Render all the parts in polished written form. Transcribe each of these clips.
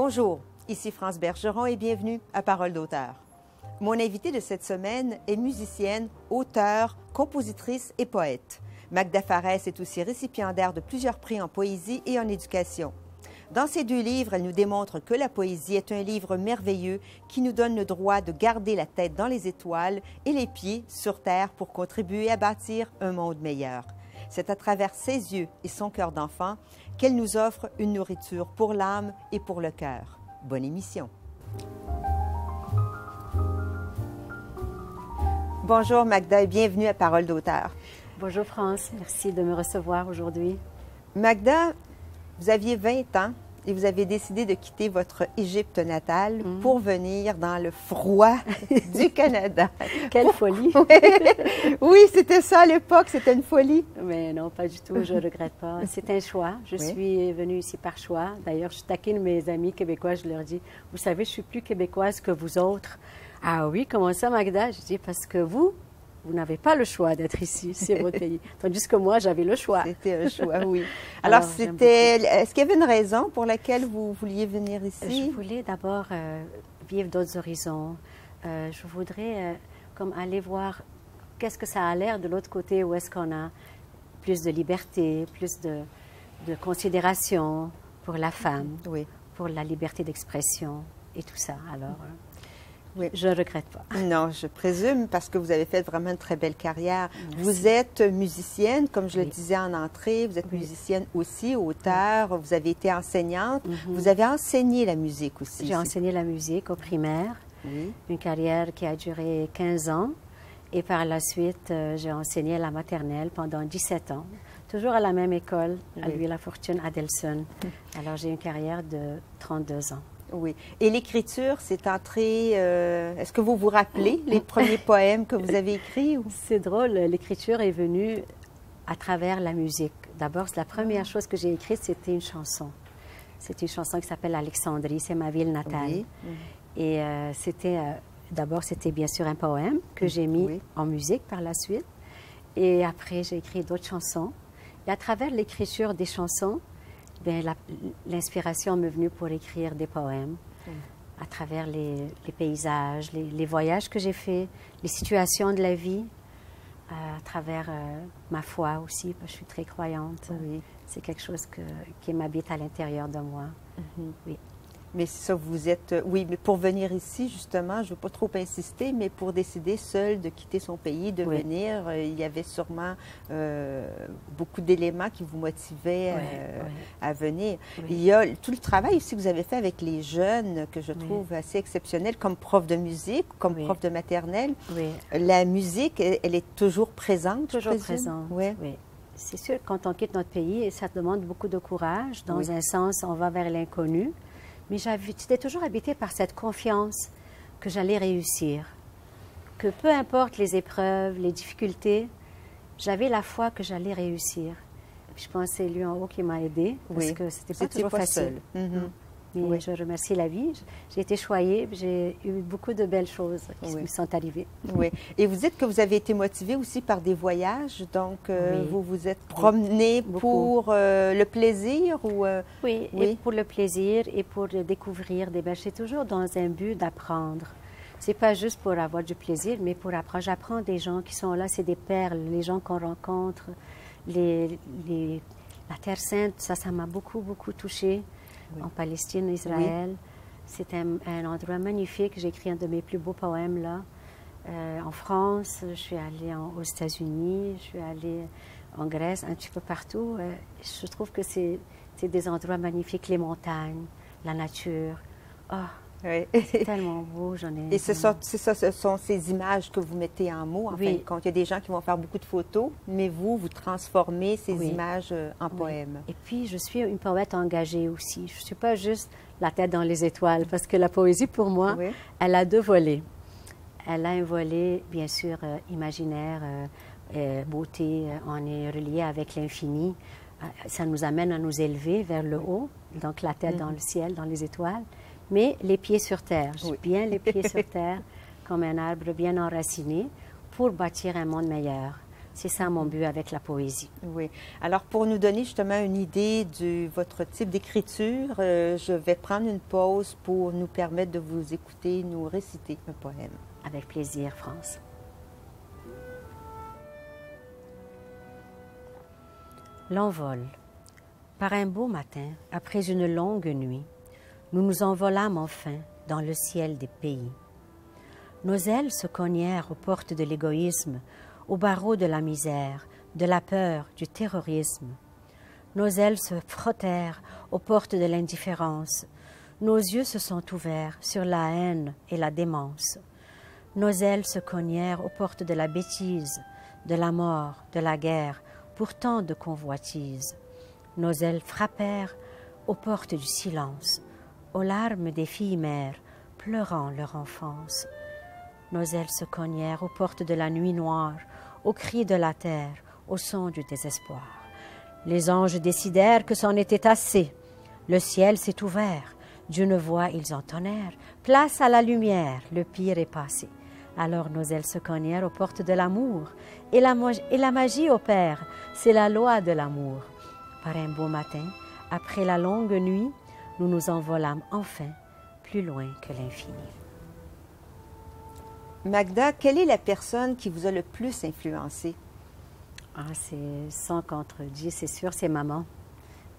Bonjour, ici France Bergeron et bienvenue à Parole d'auteur. Mon invitée de cette semaine est musicienne, auteure, compositrice et poète. Magda Farès est aussi récipiendaire de plusieurs prix en poésie et en éducation. Dans ses 2 livres, elle nous démontre que la poésie est un livre merveilleux qui nous donne le droit de garder la tête dans les étoiles et les pieds sur terre pour contribuer à bâtir un monde meilleur. C'est à travers ses yeux et son cœur d'enfant qu'elle nous offre une nourriture pour l'âme et pour le cœur. Bonne émission. Bonjour Magda et bienvenue à Parole d'auteur. Bonjour France, merci de me recevoir aujourd'hui. Magda, vous aviez 20 ans et vous avez décidé de quitter votre Égypte natale pour venir dans le froid du Canada. Quelle folie! Oui, c'était ça à l'époque, c'était une folie. Mais non, pas du tout, je ne regrette pas. C'est un choix. Je suis venue ici par choix. D'ailleurs, je taquine mes amis québécois, je leur dis, vous savez, je suis plus québécoise que vous autres. Ah oui, comment ça, Magda? Je dis, parce que vous n'avez pas le choix d'être ici, c'est votre pays. Tandis que moi, j'avais le chois. C'était un choix, oui. Alors est-ce qu'il y avait une raison pour laquelle vous vouliez venir ici? Je voulais d'abord vivre d'autres horizons. Je voudrais comme aller voir qu'est-ce que ça a l'air de l'autre côté, où est-ce qu'on a plus de liberté, plus de considération pour la femme, pour la liberté d'expression et tout ça. Alors, oui. Je ne regrette pas. Non, je présume, parce que vous avez fait vraiment une très belle carrière. Merci. Vous êtes musicienne, comme je le disais en entrée, vous êtes musicienne aussi, auteure, vous avez été enseignante, vous avez enseigné la musique aussi. J'ai enseigné la musique au primaire, une carrière qui a duré 15 ans, et par la suite, j'ai enseigné à la maternelle pendant 17 ans, toujours à la même école, à Louis-la-Fortune, à Delson. Alors, j'ai une carrière de 32 ans. Oui. Et l'écriture, c'est entré... Est-ce que vous vous rappelez les premiers poèmes que vous avez écrits? C'est drôle, l'écriture est venue à travers la musique. D'abord, la première chose que j'ai écrite, c'était une chanson. C'est une chanson qui s'appelle Alexandrie, c'est ma ville natale. Et d'abord, c'était bien sûr un poème que j'ai mis en musique par la suite. Et après, j'ai écrit d'autres chansons. Et à travers l'écriture des chansons, l'inspiration m'est venue pour écrire des poèmes à travers les paysages, les voyages que j'ai faits, les situations de la vie, à travers ma foi aussi, parce que je suis très croyante. C'est quelque chose qui m'habite à l'intérieur de moi. Mais ça, vous êtes... Oui, mais pour venir ici, justement, je ne veux pas trop insister, mais pour décider seul de quitter son pays, de venir, il y avait sûrement beaucoup d'éléments qui vous motivaient à venir. Il y a tout le travail aussi que vous avez fait avec les jeunes, que je trouve assez exceptionnel, comme prof de musique, comme prof de maternelle. La musique, elle est toujours présente, toujours présente, oui. C'est sûr, quand on quitte notre pays, ça demande beaucoup de courage. Dans un sens, on va vers l'inconnu. Mais j'étais toujours habitée par cette confiance que j'allais réussir, que peu importe les épreuves, les difficultés, j'avais la foi que j'allais réussir. Puis je pense que c'est lui en haut qui m'a aidée, parce que c'était pas toujours facile. Mais je remercie la vie. J'ai été choyée, j'ai eu beaucoup de belles choses qui me sont arrivées. Et vous dites que vous avez été motivée aussi par des voyages, donc vous vous êtes promenée pour le plaisir ou et pour le plaisir et pour découvrir des belles. C'est toujours dans un but d'apprendre. C'est pas juste pour avoir du plaisir, mais pour apprendre. J'apprends des gens qui sont là, c'est des perles, les gens qu'on rencontre, la Terre Sainte, ça m'a beaucoup, beaucoup touchée. En Palestine, Israël. C'est un endroit magnifique. J'ai écrit un de mes plus beaux poèmes là. En France, je suis allée aux États-Unis, je suis allée en Grèce, un petit peu partout. Je trouve que c'est des endroits magnifiques, les montagnes, la nature. C'est tellement beau, Et ce sont ces images que vous mettez en mots, en fin de compte. Il y a des gens qui vont faire beaucoup de photos, mais vous transformez ces images en poèmes. Et puis, je suis une poète engagée aussi. Je ne suis pas juste la tête dans les étoiles, parce que la poésie, pour moi, elle a 2 volets. Elle a un volet, bien sûr, imaginaire, beauté. On est relié avec l'infini. Ça nous amène à nous élever vers le haut, donc la tête dans le ciel, dans les étoiles. Mais les pieds sur terre, j'ai bien les pieds sur terre, comme un arbre bien enraciné, pour bâtir un monde meilleur. C'est ça mon but avec la poésie. Oui. Alors, pour nous donner justement une idée de votre type d'écriture, je vais prendre une pause pour nous permettre de vous écouter nous réciter un poème. Avec plaisir, France. L'envol. Par un beau matin, après une longue nuit, nous nous envolâmes enfin dans le ciel des pays. Nos ailes se cognèrent aux portes de l'égoïsme, aux barreaux de la misère, de la peur, du terrorisme. Nos ailes se frottèrent aux portes de l'indifférence. Nos yeux se sont ouverts sur la haine et la démence. Nos ailes se cognèrent aux portes de la bêtise, de la mort, de la guerre, pour tant de convoitises. Nos ailes frappèrent aux portes du silence, aux larmes des filles mères, pleurant leur enfance. Nos ailes se cognèrent aux portes de la nuit noire, aux cris de la terre, au son du désespoir. Les anges décidèrent que c'en était assez. Le ciel s'est ouvert, d'une voix ils entonnèrent. Place à la lumière, le pire est passé. Alors nos ailes se cognèrent aux portes de l'amour, et la magie opère, c'est la loi de l'amour. Par un beau matin, après la longue nuit, nous nous envolâmes enfin plus loin que l'infini. Magda, quelle est la personne qui vous a le plus influencé? Ah, c'est sans contredit, c'est sûr, c'est maman.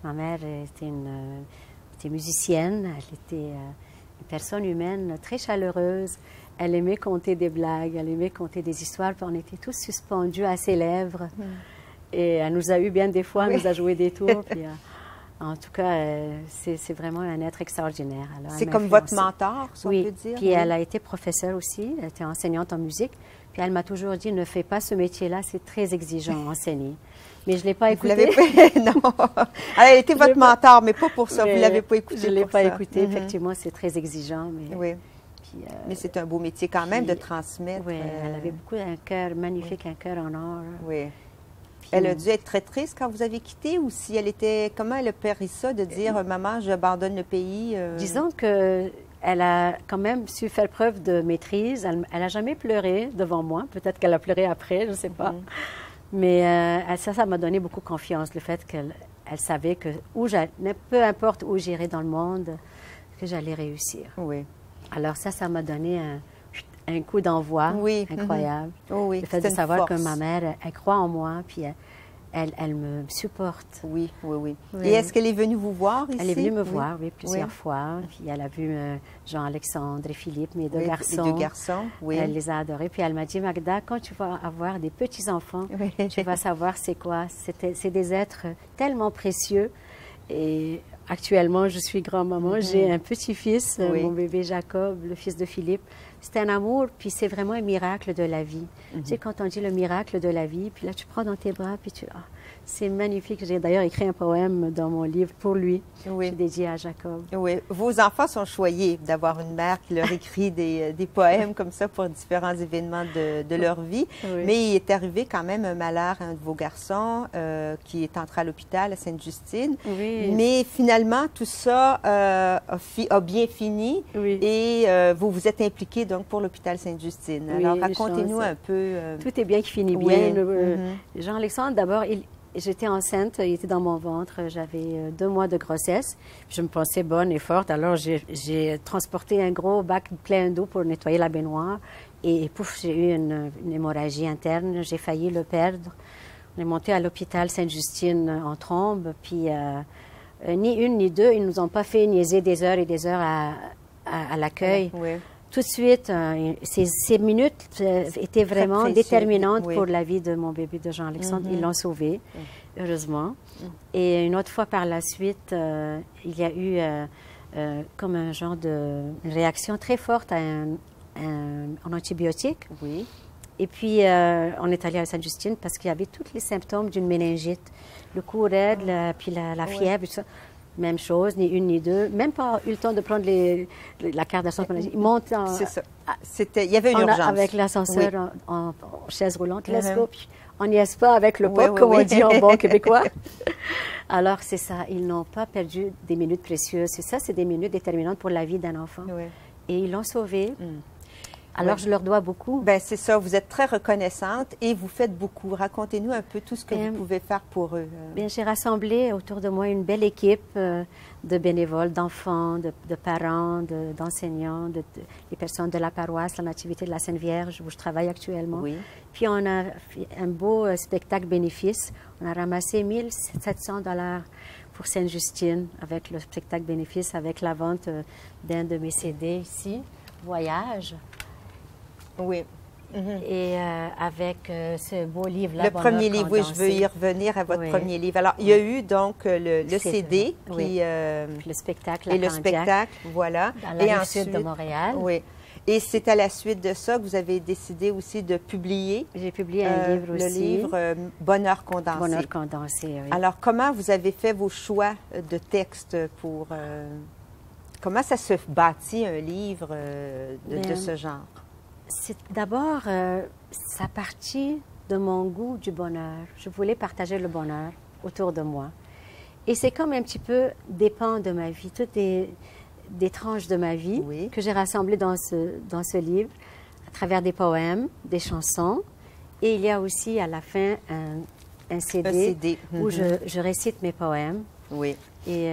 Ma mère était musicienne, elle était une personne humaine très chaleureuse. Elle aimait conter des blagues, elle aimait conter des histoires, puis on était tous suspendus à ses lèvres. Et elle nous a eu bien des fois, elle nous a joué des tours. Puis, en tout cas, c'est vraiment un être extraordinaire. C'est comme votre mentor, si on peut dire? Puis elle a été professeure aussi, elle était enseignante en musique. Puis elle m'a toujours dit, ne fais pas ce métier-là, c'est très exigeant enseigner. Mais je ne l'ai pas écouté. Non. Elle a été votre mentor, mais pas pour ça. Vous ne l'avez pas écouté. Je ne l'ai pas écouté. Effectivement, c'est très exigeant. Mais, oui. Puis, mais c'est un beau métier quand même de transmettre. Oui, elle avait beaucoup un cœur magnifique, un cœur en or. Oui. Puis, elle a dû être très triste quand vous avez quitté, ou si elle était... Comment elle a péri ça de dire « Maman, j'abandonne le pays » Disons qu'elle a quand même su faire preuve de maîtrise. Elle n'a jamais pleuré devant moi. Peut-être qu'elle a pleuré après, je ne sais pas. Mais ça m'a donné beaucoup confiance, le fait qu'elle savait que peu importe où j'irais dans le monde, que j'allais réussir. Oui. Alors ça m'a donné un coup d'envoi incroyable. Oh oui, le fait de savoir que ma mère, elle croit en moi, puis elle me supporte. Oui. Et est-ce qu'elle est venue vous voir ici? Elle est venue me voir, oui, plusieurs fois. Puis elle a vu Jean-Alexandre et Philippe, mes deux garçons. Les deux garçons, oui. Elle les a adorés. Puis elle m'a dit, Magda, quand tu vas avoir des petits-enfants, tu vas savoir c'est quoi. C'est des êtres tellement précieux. Et actuellement, je suis grand-maman. J'ai un petit-fils, mon bébé Jacob, le fils de Philippe. C'est un amour, puis c'est vraiment un miracle de la vie. Tu sais, quand on dit le miracle de la vie, puis là, tu prends dans tes bras, puis c'est magnifique. J'ai d'ailleurs écrit un poème dans mon livre pour lui, dédié à Jacob. Oui. Vos enfants sont choyés d'avoir une mère qui leur écrit des poèmes comme ça pour différents événements de leur vie. Mais il est arrivé quand même un malheur à un de vos garçons qui est entré à l'hôpital à Sainte-Justine. Mais finalement, tout ça a bien fini et vous vous êtes impliqué donc pour l'hôpital Sainte-Justine. Alors, racontez-nous un peu... Tout est bien qui finit bien. Jean-Alexandre, d'abord, j'étais enceinte, il était dans mon ventre, j'avais 2 mois de grossesse. Je me pensais bonne et forte, alors j'ai transporté un gros bac plein d'eau pour nettoyer la baignoire. Et pouf, j'ai eu une hémorragie interne, j'ai failli le perdre. On est monté à l'hôpital Sainte-Justine en trombe, puis ni une ni deux, ils ne nous ont pas fait niaiser des heures et des heures à l'accueil. Tout de suite, ces minutes étaient vraiment déterminantes pour la vie de mon bébé de Jean-Alexandre. Ils l'ont sauvé, heureusement. Et une autre fois par la suite, il y a eu comme un genre de réaction très forte à un antibiotique. Et puis, on est allé à Sainte-Justine parce qu'il y avait tous les symptômes d'une méningite. Le cou raide, puis la fièvre, tout ça. Même chose, ni une ni deux. Même pas eu le temps de prendre la carte d'assurance maladie. Ils montent en... C'est ça. Il y avait une urgence. Avec l'ascenseur en chaise roulante. Let's go. Puis on n'y est pas avec le pop, comme on dit en bon québécois. Alors, c'est ça. Ils n'ont pas perdu des minutes précieuses. C'est ça, c'est des minutes déterminantes pour la vie d'un enfant. Et ils l'ont sauvé. Alors, je leur dois beaucoup. Bien, c'est ça. Vous êtes très reconnaissante et vous faites beaucoup. Racontez-nous un peu tout ce que vous pouvez faire pour eux. Bien, j'ai rassemblé autour de moi une belle équipe de bénévoles, d'enfants, de parents, d'enseignants, des personnes de la paroisse, la Nativité de la Sainte Vierge, où je travaille actuellement. Oui. Puis, on a fait un beau spectacle bénéfice. On a ramassé 1 700 $ pour Sainte-Justine avec le spectacle bénéfice, avec la vente d'un de mes CD ici, Voyage. Oui. Et avec ce beau livre-là. Le premier livre, oui, je veux y revenir à votre premier livre. Alors, il y a eu donc le CD qui, puis le spectacle, et le spectacle, voilà. Dans la rive sud de Montréal. Oui. Et c'est à la suite de ça que vous avez décidé aussi de publier. J'ai publié un livre aussi. Le livre Bonheur condensé. Bonheur condensé, oui. Alors, comment vous avez fait vos choix de textes pour... comment ça se bâtit un livre de ce genre? D'abord, ça partit de mon goût du bonheur. Je voulais partager le bonheur autour de moi. Et c'est comme un petit peu dépend de ma vie, toutes des tranches de ma vie que j'ai rassemblées dans ce livre, à travers des poèmes, des chansons. Et il y a aussi à la fin un CD, où je récite mes poèmes. Oui. Et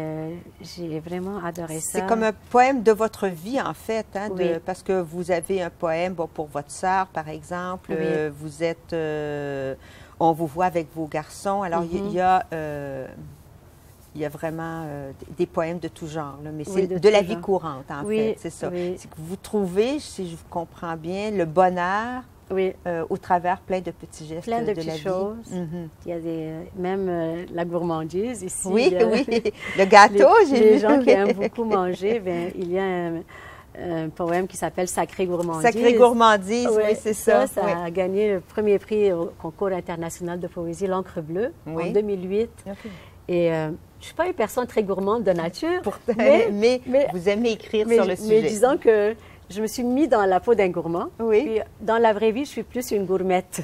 j'ai vraiment adoré ça. C'est comme un poème de votre vie, en fait, hein, parce que vous avez un poème pour votre sœur, par exemple. Vous êtes... on vous voit avec vos garçons. Alors, il y a vraiment des poèmes de tout genre, là, mais c'est de la vie courante, en fait, c'est ça. C'est que vous trouvez, si je vous comprends bien, le bonheur au travers plein de petits gestes de la vie. Plein de petites choses. Il y a même la gourmandise ici. Oui, le gâteau, j'ai vu. Les gens qui aiment beaucoup manger, bien, il y a un poème qui s'appelle Sacrée gourmandise. Sacrée gourmandise, oui, c'est ça. Ça a gagné le premier prix au concours international de poésie, l'Encre bleue, en 2008. Et je ne suis pas une personne très gourmande de nature. Mais vous aimez écrire sur le sujet. Mais disons que je me suis mis dans la peau d'un gourmand. Puis dans la vraie vie, je suis plus une gourmette.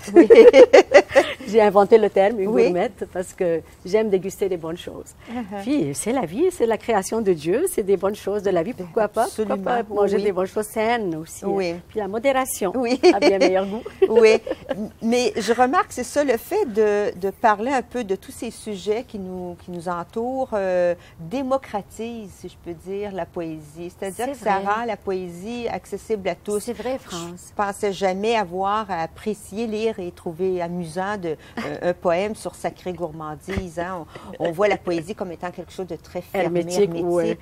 J'ai inventé le terme, une gourmette, parce que j'aime déguster des bonnes choses. Puis c'est la vie, c'est la création de Dieu, c'est des bonnes choses de la vie. Pourquoi pas? Pourquoi pas manger des bonnes choses saines aussi. Puis la modération a bien meilleur goût. Mais je remarque, c'est ça, le fait de parler un peu de tous ces sujets qui nous entourent, démocratise, si je peux dire, la poésie. C'est-à-dire que ça rend la poésie accessible à tous. C'est vrai, France. Je ne pensais jamais avoir à apprécier, lire et trouver amusant un poème sur Sacrée gourmandise. Hein. On voit la poésie comme étant quelque chose de très fermé, hermétique.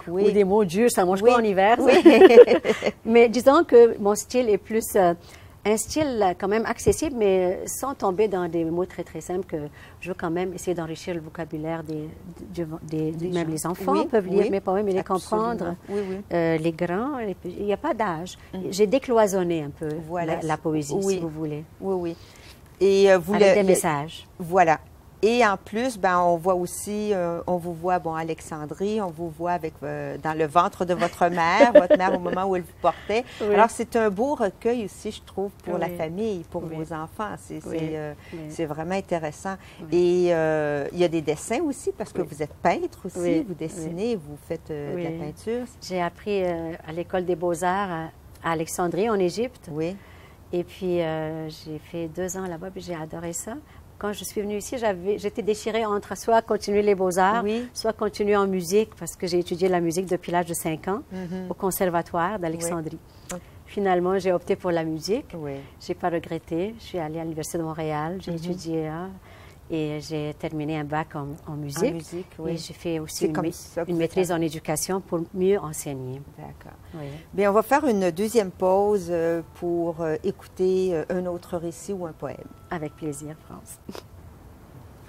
Ou des mots durs, ça ne mange pas en hiver. Mais disons que mon style est plus un style quand même accessible, mais sans tomber dans des mots très, très simples, que je veux quand même essayer d'enrichir le vocabulaire même les enfants peuvent lire mes poèmes et les comprendre. Les grands, il n'y a pas d'âge. J'ai décloisonné un peu la poésie, si vous voulez. Et avec des messages. Voilà. Et en plus, on voit aussi, on vous voit, à Alexandrie, on vous voit dans le ventre de votre mère au moment où elle vous portait. Alors, c'est un beau recueil aussi, je trouve, pour la famille, pour vos enfants. C'est vraiment intéressant. Et il y a des dessins aussi, parce que vous êtes peintre aussi, vous dessinez, vous faites de la peinture. J'ai appris à l'École des beaux-arts à Alexandrie, en Égypte. Et puis, j'ai fait 2 ans là-bas, puis j'ai adoré ça. Quand je suis venue ici, j'étais déchirée entre soit continuer les beaux-arts, soit continuer en musique, parce que j'ai étudié la musique depuis l'âge de 5 ans au Conservatoire d'Alexandrie. Finalement, j'ai opté pour la musique. Je n'ai pas regretté. Je suis allée à l'Université de Montréal, j'ai étudié et j'ai terminé un bac en musique. Et j'ai fait aussi une maîtrise en éducation pour mieux enseigner. D'accord. Bien, on va faire une deuxième pause pour écouter un autre récit ou un poème. Avec plaisir, France.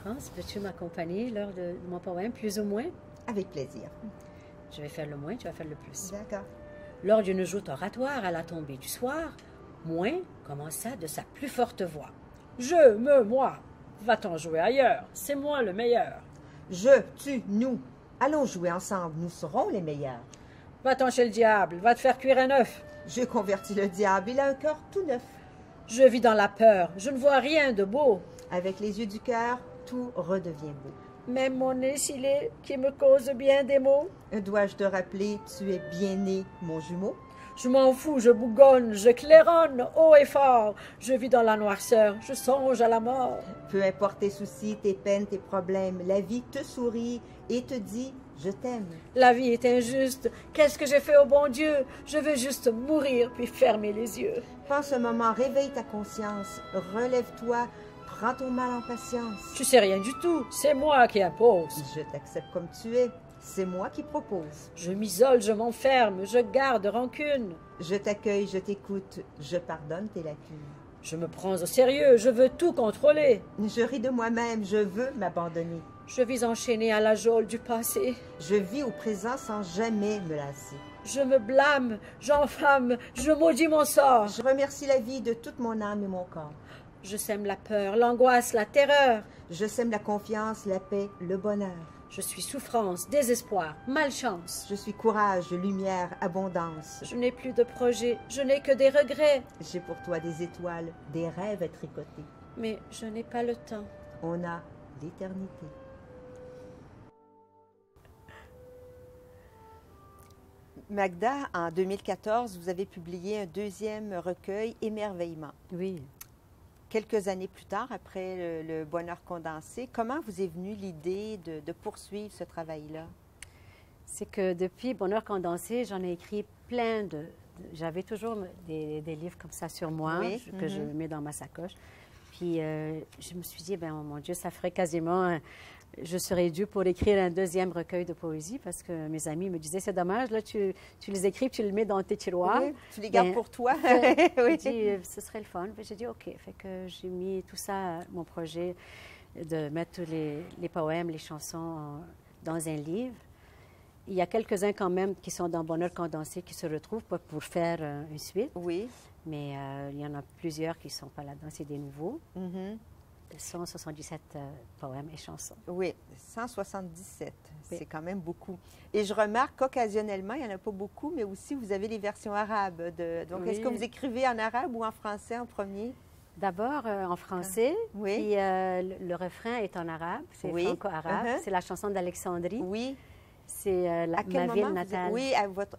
France, veux-tu m'accompagner lors de mon poème, plus ou moins? Avec plaisir. Je vais faire le moins, tu vas faire le plus. D'accord. Lors d'une joute oratoire à la tombée du soir, Moins commença de sa plus forte voix. Moi. Va-t'en jouer ailleurs, c'est moi le meilleur. Tu, nous. Allons jouer ensemble, nous serons les meilleurs. Va-t'en chez le diable, va te faire cuire un œuf. J'ai converti le diable, il a un cœur tout neuf. Je vis dans la peur, je ne vois rien de beau. Avec les yeux du cœur, tout redevient beau. Même mon nez scellé qui me cause bien des maux. Dois-je te rappeler, tu es bien né, mon jumeau? Je m'en fous, je bougonne, je claironne haut et fort. Je vis dans la noirceur, je songe à la mort. Peu importe tes soucis, tes peines, tes problèmes, la vie te sourit et te dit « je t'aime ». La vie est injuste. Qu'est-ce que j'ai fait au bon Dieu? Je veux juste mourir puis fermer les yeux. Pense un moment, réveille ta conscience, relève-toi, prends ton mal en patience. Tu sais rien du tout, c'est moi qui impose. Je t'accepte comme tu es, c'est moi qui propose. Je m'isole, je m'enferme, je garde rancune. Je t'accueille, je t'écoute, je pardonne tes lacunes. Je me prends au sérieux, je veux tout contrôler. Je ris de moi-même, je veux m'abandonner. Je vis enchaînée à la geôle du passé. Je vis au présent sans jamais me lasser. Je me blâme, j'enflamme, je maudis mon sort. Je remercie la vie de toute mon âme et mon corps. Je sème la peur, l'angoisse, la terreur. Je sème la confiance, la paix, le bonheur. Je suis souffrance, désespoir, malchance. Je suis courage, lumière, abondance. Je n'ai plus de projet, je n'ai que des regrets. J'ai pour toi des étoiles, des rêves à tricoter. Mais je n'ai pas le temps. On a l'éternité. Magda, en 2014, vous avez publié un deuxième recueil, Émerveillement. Oui. Quelques années plus tard, après le Bonheur condensé, comment vous est venue l'idée de poursuivre ce travail-là? C'est que depuis Bonheur condensé, j'en ai écrit plein de... J'avais toujours des livres comme ça sur moi, Oui. que je mets dans ma sacoche. Puis je me suis dit, ben mon Dieu, ça ferait quasiment... je serais due pour écrire un deuxième recueil de poésie parce que mes amis me disaient, c'est dommage, là, tu les écris, tu les mets dans tes tiroirs. Oui, tu les gardes Ben, pour toi. J'ai dit, ce serait le fun. J'ai dit, OK. Fait que j'ai mis tout ça, mon projet, de mettre tous les poèmes, les chansons dans un livre. Il y a quelques-uns quand même qui sont dans Bonheur condensé qui se retrouvent pas pour faire une suite. Oui. Mais il y en a plusieurs qui ne sont pas là-dedans. C'est des nouveaux. Mhm. 177 poèmes et chansons. Oui, 177. Oui. C'est quand même beaucoup. Et je remarque qu'occasionnellement, il n'y en a pas beaucoup, mais aussi vous avez les versions arabes. Donc, est-ce que Oui. vous écrivez en arabe ou en français en premier? D'abord en français, Oui. puis le refrain est en arabe, c'est Oui. franco-arabe. Uh-huh. C'est la chanson d'Alexandrie. Oui. C'est À quel ma ville moment natale. oui,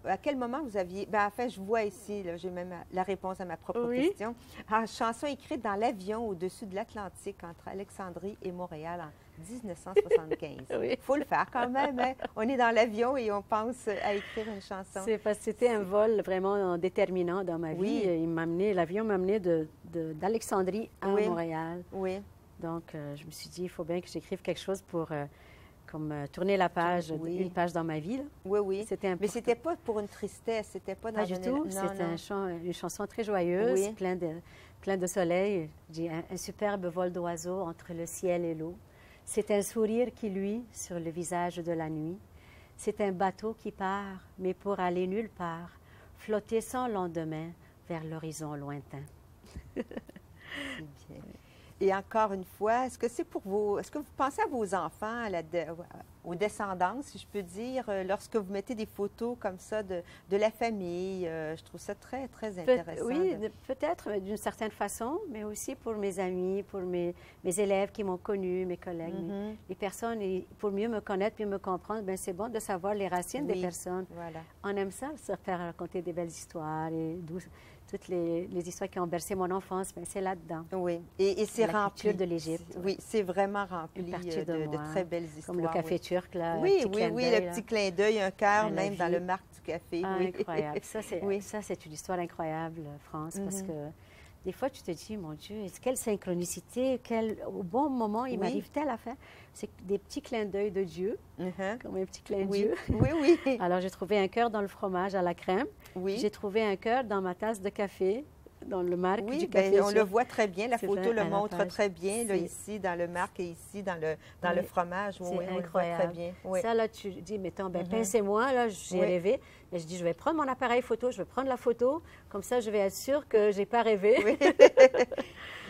à quel moment vous aviez... Ben, en fait, je vois ici, j'ai même la réponse à ma propre Oui. question. En chanson écrite dans l'avion au-dessus de l'Atlantique entre Alexandrie et Montréal en 1975. Oui. Il faut le faire quand même. Hein? On est dans l'avion et on pense à écrire une chanson. C'est parce que c'était un vol vraiment déterminant dans ma vie. Oui. L'avion m'a amené d'Alexandrie à Oui. Montréal. Oui. Donc, je me suis dit, il faut bien que j'écrive quelque chose pour tourner la page, Oui. une page dans ma vie. Là. Oui, oui. C'était important. Mais c'était pas pour une tristesse, c'était pas dans Pas du tout. Non, C'est non. une chanson très joyeuse, Oui. plein de soleil. J'ai un superbe vol d'oiseaux entre le ciel et l'eau. C'est un sourire qui luit sur le visage de la nuit. C'est un bateau qui part, mais pour aller nulle part, flotter sans lendemain vers l'horizon lointain. C'est bien. Et encore une fois, est-ce que c'est pour vos... Est-ce que vous pensez à vos enfants, aux descendants, si je peux dire, lorsque vous mettez des photos comme ça de la famille? Je trouve ça très, très intéressant. Oui, peut-être d'une certaine façon, mais aussi pour mes amis, pour mes élèves qui m'ont connue, mes collègues, Mhm. les personnes. Et pour mieux me connaître, mieux me comprendre, bien, c'est bon de savoir les racines des Oui. personnes. Voilà. On aime ça, se faire raconter des belles histoires et toutes les histoires qui ont bercé mon enfance, bien, c'est là-dedans. Oui. Et c'est La rempli. culture de l'Égypte. Oui, c'est vraiment rempli Une partie de moi, très belles histoires. Comme le café oui. turc, là. Oui, petit oui, clin oui, d'œil, le là. petit clin d'œil, un cœur À la même dans vie. le marque du café. Ah, Oui. incroyable. Ça, Oui. c'est une histoire incroyable, France, parce Mhm. que des fois, tu te dis, mon Dieu, quelle synchronicité, au bon moment, il Oui. m'arrive telle affaire. C'est des petits clins d'œil de Dieu, Mhm. comme un petit clin Oui. d'Dieu. Oui, oui. Alors, j'ai trouvé un cœur dans le fromage à la crème. Oui. J'ai trouvé un cœur dans ma tasse de café, dans le marque Oui, du ben, café. on le voit très bien. La C'est photo vrai, le à la montre page. très bien, là, C'est- ici, dans le marque et ici, dans le Oui. fromage. Oui, C'est oui, on le voit incroyable. très bien. Oui. Ça, là, tu dis, mettons, ben, Mhm. pincez-moi, là, j'ai Oui. rêvé. Et je dis, je vais prendre mon appareil photo, je vais prendre la photo, comme ça, je vais être sûre que je n'ai pas rêvé. Oui.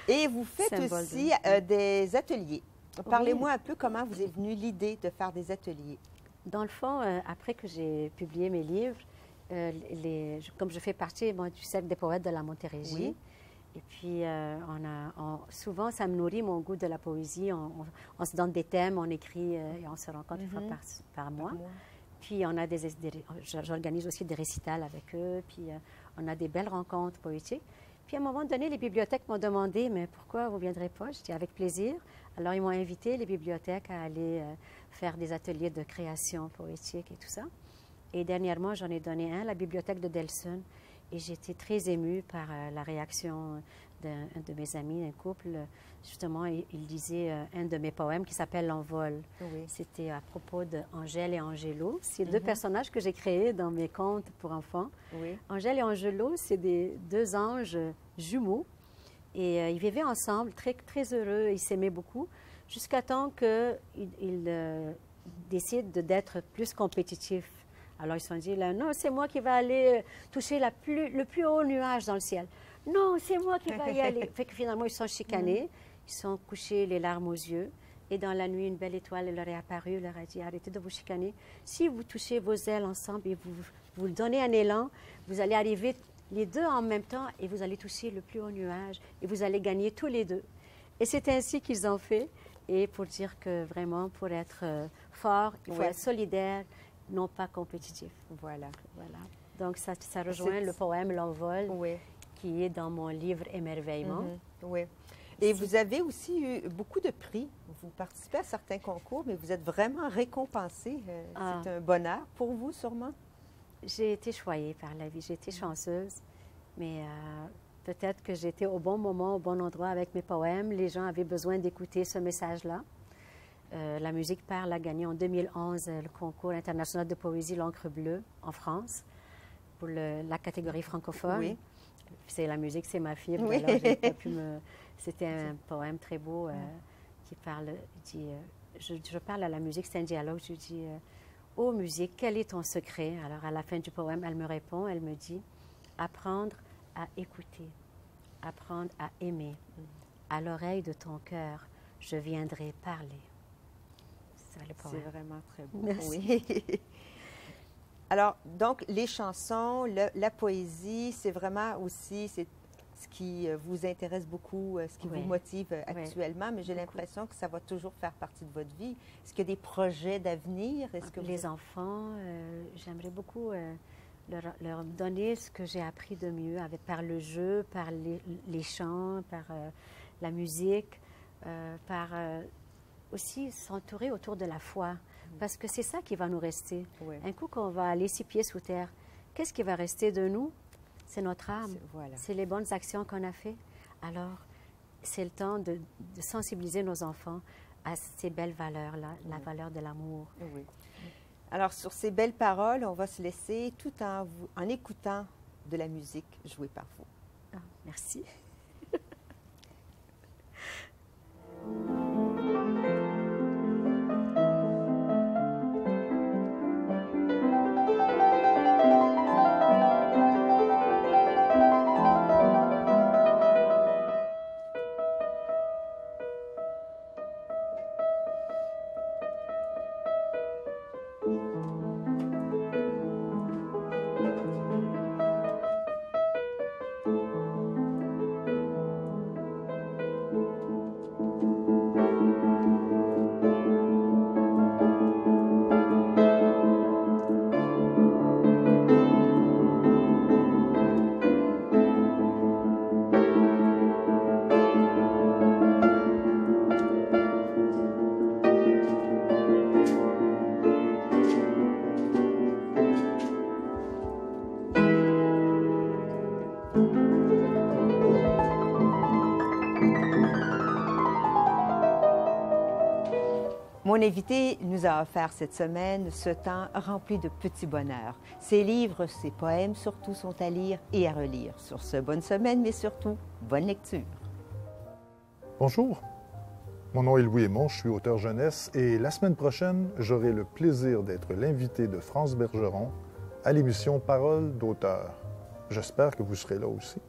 Et vous faites Symbole aussi de- des ateliers. Parlez-moi un peu comment vous est venue l'idée de faire des ateliers. Dans le fond, après que j'ai publié mes livres, comme je fais partie moi, du Cercle des poètes de la Montérégie, Oui. et puis souvent, ça me nourrit mon goût de la poésie. On se donne des thèmes, on écrit et on se rencontre une fois par mois. Puis j'organise aussi des récitals avec eux, puis on a des belles rencontres poétiques. Puis à un moment donné, les bibliothèques m'ont demandé, mais pourquoi vous ne viendrez pas? Je dis avec plaisir. Alors ils m'ont invité, les bibliothèques, à aller faire des ateliers de création poétique et tout ça. Et dernièrement, j'en ai donné un, la bibliothèque de Delsun. Et j'ai été très émue par la réaction d'un de mes amis, un couple. Justement, il lisait un de mes poèmes qui s'appelle L'Envol. Oui. C'était à propos d'Angèle et Angelo. C'est deux personnages que j'ai créés dans mes contes pour enfants. Oui. Angèle et Angelo, c'est deux anges jumeaux. Et ils vivaient ensemble, très, très heureux. Ils s'aimaient beaucoup, jusqu'à temps qu'ils décident d'être plus compétitifs. Alors, ils se sont dit, là, non, c'est moi qui vais aller toucher le plus haut nuage dans le ciel. Non, c'est moi qui vais y aller. Fait que finalement, ils se sont chicanés. Ils se sont couchés les larmes aux yeux. Et dans la nuit, une belle étoile leur est apparue, leur a dit, arrêtez de vous chicaner. Si vous touchez vos ailes ensemble et vous donnez un élan, vous allez arriver les deux en même temps et vous allez toucher le plus haut nuage et vous allez gagner tous les deux. Et c'est ainsi qu'ils ont fait. Et pour dire que vraiment, pour être fort, il faut être solidaire, non pas compétitif. Voilà. Donc, ça rejoint le poème L'Envol, qui est dans mon livre Émerveillement. Oui. Et vous avez aussi eu beaucoup de prix. Vous participez à certains concours, mais vous êtes vraiment récompensé. C'est un bonheur pour vous, sûrement? J'ai été choyée par la vie. J'ai été chanceuse. Mais peut-être que j'étais au bon moment, au bon endroit avec mes poèmes. Les gens avaient besoin d'écouter ce message-là. La musique parle a gagné en 2011 le concours international de poésie L'Encre bleue en France pour la catégorie francophone. Oui. C'est la musique, c'est ma fibre. Oui. Alors j'ai pas pu C'était un poème très beau qui parle. Je parle à la musique, c'est un dialogue. Je dis ô musique, quel est ton secret? Alors à la fin du poème, elle me répond, elle me dit apprendre à écouter, apprendre à aimer. À l'oreille de ton cœur, je viendrai parler. C'est vraiment très beau. Merci. Oui. Alors, donc, les chansons, la poésie, c'est vraiment aussi ce qui vous intéresse beaucoup, ce qui vous motive actuellement, mais j'ai l'impression que ça va toujours faire partie de votre vie. Est-ce qu'il y a des projets d'avenir? Les enfants, j'aimerais beaucoup leur donner ce que j'ai appris de mieux par le jeu, par les chants, par la musique, par... aussi s'entourer autour de la foi, parce que c'est ça qui va nous rester. Un coup qu'on va aller 6 pieds sous terre, qu'est-ce qui va rester de nous? C'est notre âme, c'est les bonnes actions qu'on a faites. Alors, c'est le temps de sensibiliser nos enfants à ces belles valeurs-là, la valeur de l'amour. Oui. Alors, sur ces belles paroles, on va se laisser tout en écoutant de la musique jouée par vous. Ah, merci. Mon invité nous a offert cette semaine ce temps rempli de petits bonheurs. Ses livres, ses poèmes surtout sont à lire et à relire. Sur ce, bonne semaine, mais surtout, bonne lecture. Bonjour, mon nom est Louis Aymon, je suis auteur jeunesse et la semaine prochaine, j'aurai le plaisir d'être l'invité de France Bergeron à l'émission Paroles d'auteur. J'espère que vous serez là aussi.